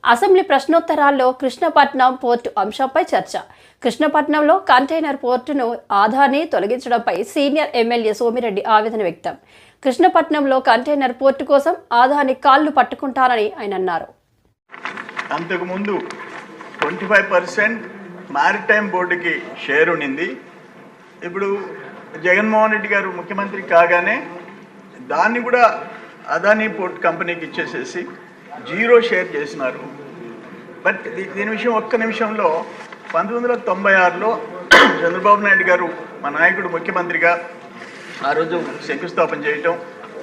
Assembly ప్రశ్నోత్తరాల్లో Krishnapatnam port అంశంపై చర్చ. కృష్ణపట్నంలో container పోర్టును ఆదాని తొలగించడంపై సీనియర్ ఎమ్మెల్యే సోమిరెడ్డి ఆవేదన వ్యక్తం. కృష్ణపట్నంలో కంటైనర్ పోర్టు కోసం ఆదాని కాళ్లు పట్టుకుంటారని ఆయన అన్నారు. అంతకుముందు 25% మారిటైమ్ బోర్డుకి షేర్ ఉండింది. ఇప్పుడు జగన్మోహన్ రెడ్డి గారు ముఖ్యమంత్రి కాగానే దాన్ని కూడా అదానీ పోర్ట్ కంపెనీకి ఇచ్చేసేసి 0 షేర్ చేసినారు. బట్ దీని విషయం ఒక్క నిమిషంలో 1996లో చంద్రబాబు నాయుడు గారు మా నాయకుడు ముఖ్యమంత్రిగా ఆ రోజు శంకుస్థాపన చేయటం,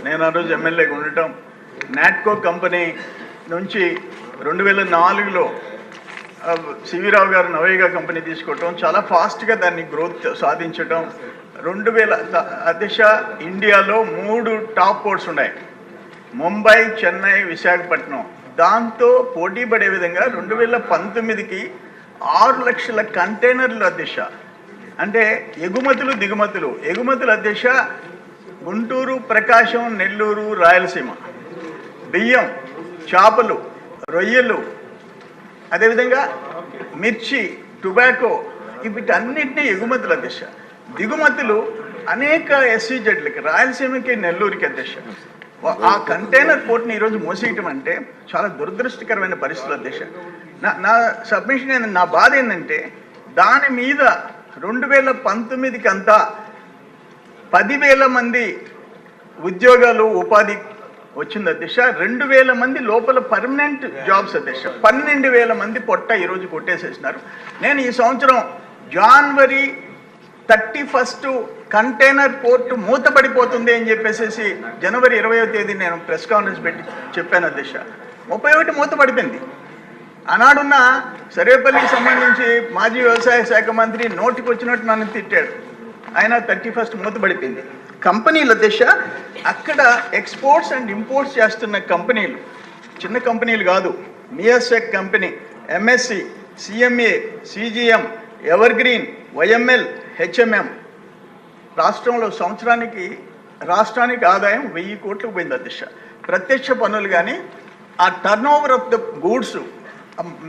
నేను ఆ రోజు ఎమ్మెల్యేగా ఉండటం, నాట్కో కంపెనీ నుంచి 2004లో సివిరావు గారు నవేగా కంపెనీ తీసుకోవటం, చాలా ఫాస్ట్గా దాన్ని గ్రోత్ సాధించటం. 2000 దిశ ఇండియాలో 3 టాప్ పోర్ట్స్ ఉన్నాయి: ముంబై, చెన్నై, విశాఖపట్నం. దాంతో పోటీ పడే విధంగా 2019కి 6 లక్షల కంటైనర్లు అధ్యక్ష. అంటే ఎగుమతులు దిగుమతులు. ఎగుమతులు అధ్యక్ష గుంటూరు, ప్రకాశం, నెల్లూరు, రాయలసీమ. బియ్యం, చేపలు, రొయ్యలు, అదేవిధంగా మిర్చి, టొబాకో, వీటన్నిటినీ ఎగుమతులు అధ్యక్ష. దిగుమతులు అనేక ఎస్సీజెడ్లకి, రాయలసీమకి, నెల్లూరుకి అధ్యక్ష. ఆ కంటైనర్ పోర్ట్ని ఈరోజు మూసేయటం అంటే చాలా దురదృష్టకరమైన పరిస్థితులు అధ్యక్ష. నా సబ్మిషన్ నా బాధ ఏంటంటే దాని మీద 2019కి అంతా 10,000 మంది ఉద్యోగాలు, ఉపాధి వచ్చింది అధ్యక్ష. 2,000 మంది లోపల పర్మనెంట్ జాబ్స్ అధ్యక్ష. 12,000 మంది పొట్ట ఈరోజు కొట్టేసేసినారు. నేను ఈ సంవత్సరం జనవరి 31 కంటైనర్ పోర్టు మూతపడిపోతుంది అని చెప్పేసి జనవరి 20వ తేదీ నేను ప్రెస్ కాన్ఫరెన్స్ పెట్టి చెప్పాను అధ్యక్ష. 31 మూతపడిపోయింది. ఆనాడున్న సర్వేపల్లికి సంబంధించి మాజీ వ్యవసాయ శాఖ మంత్రి నోటికి వచ్చినట్టు నన్ను తిట్టాడు. ఆయన 31 మూతపడిపోయింది. కంపెనీలు అధ్యక్ష, అక్కడ ఎక్స్పోర్ట్స్ అండ్ ఇంపోర్ట్స్ చేస్తున్న కంపెనీలు చిన్న కంపెనీలు కాదు. మియాసెక్ company, MSC, CMA, CGM, Evergreen, YML, HMM. రాష్ట్రంలో సంవత్సరానికి రాష్ట్రానికి ఆదాయం 1000 కోట్లకు పోయింది అధ్యక్ష. ప్రత్యక్ష పన్నులు కానీ ఆ turn over of the goods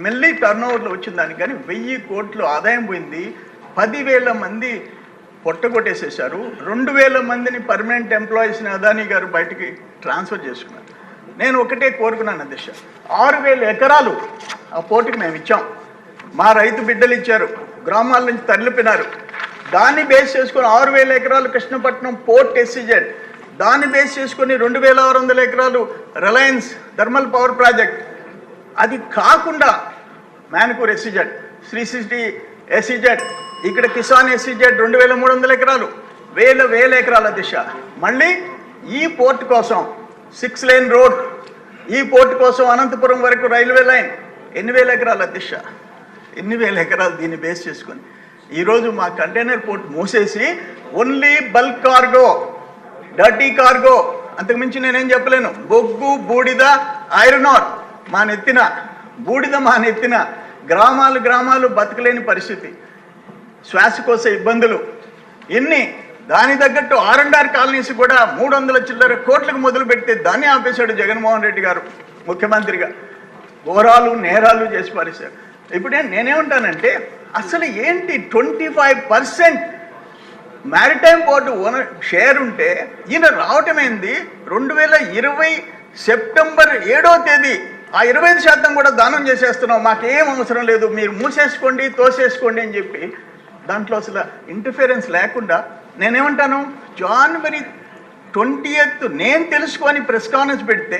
మెల్లి టర్న్ ఓవర్లో వచ్చిన దానికి కానీ 1000 కోట్లు ఆదాయం పోయింది. 10,000 మంది పొట్టగొట్టేసేసారు. 2,000 మందిని పర్మనెంట్ ఎంప్లాయీస్ని అదానీ గారు బయటికి ట్రాన్స్ఫర్ చేసుకున్నారు. నేను ఒకటే కోరుకున్నాను అధ్యక్ష, 6,000 ఎకరాలు ఆ పోర్టుకి మేము ఇచ్చాం. మా రైతు బిడ్డలు ఇచ్చారు, గ్రామాల నుంచి తరలిపినారు. దాన్ని బేస్ చేసుకొని 6,000 ఎకరాలు కృష్ణపట్నం పోర్ట్ ఎస్సీజెడ్, దాన్ని బేస్ చేసుకొని 2,600 ఎకరాలు రిలయన్స్ థర్మల్ పవర్ ప్రాజెక్ట్. అది కాకుండా మ్యాన్కూర్ ఎస్సీజెడ్, శ్రీ సిటీ ఎస్సీజెడ్, ఇక్కడ కిసాన్ ఎస్సీజెడ్ 2,300 ఎకరాలు, వేల ఎకరాల దిశ. మళ్ళీ ఈ పోర్ట్ కోసం 6 లేన్ రోడ్, ఈ పోర్ట్ కోసం అనంతపురం వరకు రైల్వే లైన్, ఎన్ని వేల ఎకరాల దిశ. ఎన్ని వేల ఎకరాలు దీన్ని బేస్ చేసుకొని ఈరోజు మా కంటైనర్ పోర్ట్ మూసేసి only bulk cargo, dirty cargo, అంతకుమించి నేనేం చెప్పలేను. బొగ్గు, బూడిద, ఐరన్ ఆర్ మా నెత్తిన, బూడిద మా నెత్తిన. గ్రామాలు బతకలేని పరిస్థితి, శ్వాసకోశ ఇబ్బందులు ఎన్ని. దాని తగ్గట్టు R&R కాలనీస్ కూడా 300 చిల్లర కోట్లకు మొదలు పెడితే దాన్ని ఆపేశాడు జగన్మోహన్ రెడ్డి గారు ముఖ్యమంత్రిగా. ఘోరాలు, నేరాలు చేసి పారేశారు. ఇప్పుడే నేనేమంటానంటే అసలు ఏంటి 25% మ్యారిటైమ్ పోర్టు ఓనర్ షేర్ ఉంటే ఈయన రావటమైంది 2020 సెప్టెంబర్ 7వ తేదీ. ఆ 25% కూడా దానం చేసేస్తున్నాం, మాకేం అవసరం లేదు, మీరు మూసేసుకోండి, తోసేసుకోండి అని చెప్పి దాంట్లో అసలు ఇంటర్ఫిరెన్స్ లేకుండా. నేనేమంటాను, జనవరి 20th నేను తెలుసుకొని ప్రెస్ కాన్ఫరెన్స్ పెడితే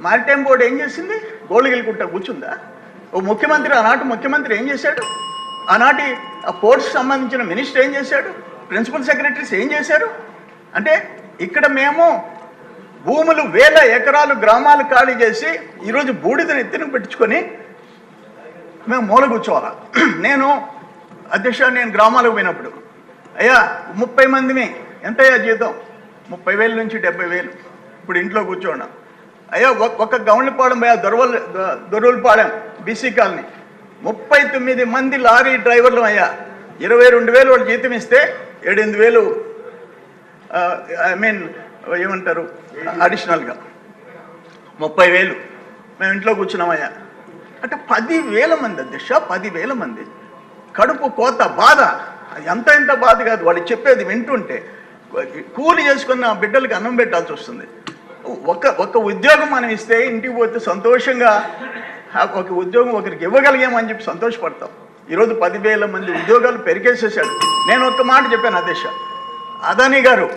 మారిటైమ్ బోర్డు ఏం చేసింది? గోళగిలికుంటా కూర్చుందా? ఓ ముఖ్యమంత్రి, ఆనాటి ముఖ్యమంత్రి ఏం చేశాడు? ఆనాటి ఆ పోర్ట్స్ సంబంధించిన మినిస్టర్ ఏం చేశాడు? ప్రిన్సిపల్ సెక్రటరీస్ ఏం చేశారు? అంటే ఇక్కడ మేము భూములు 1000 ఎకరాలు గ్రామాలు ఖాళీ చేసి ఈరోజు బూడిదని ఎత్తున పెట్టుకొని మేము మూల కూర్చోవాలా? నేను అధ్యక్ష, నేను గ్రామాలకు పోయినప్పుడు, అయ్యా 30 మందిని ఎంతయ్యా జీతం? 30,000 నుంచి 70,000. ఇప్పుడు ఇంట్లో కూర్చోండి. అయ్యా ఒక గౌండ్లపాలెం, అయ్యా దొరువులపాలెం బీసీ కాలనీ 39 మంది లారీ డ్రైవర్లు అయ్యా. 22,000 వాళ్ళు జీతం ఇస్తే 7,000 ఏమంటారు అడిషనల్గా 30,000. మేము ఇంట్లో కూర్చున్నామయ్యా. అంటే 10,000 మంది అధ్యక్ష, 10,000 మంది కడుపు కోత బాధ. ఎంత బాధ కాదు, వాళ్ళు చెప్పేది వింటుంటే. కూలి చేసుకున్న బిడ్డలకి అన్నం పెట్టాల్సి వస్తుంది. ఒక ఉద్యోగం మనం ఇస్తే ఇంటికి పోతే సంతోషంగా ఒక ఉద్యోగం ఒకరికి ఇవ్వగలిగామని చెప్పి సంతోషపడతాం. ఈరోజు 10,000 మంది ఉద్యోగాలు పెరిగేసేసాడు. నేను ఒక్క మాట చెప్పాను అధ్యక్ష, అదానీ గారు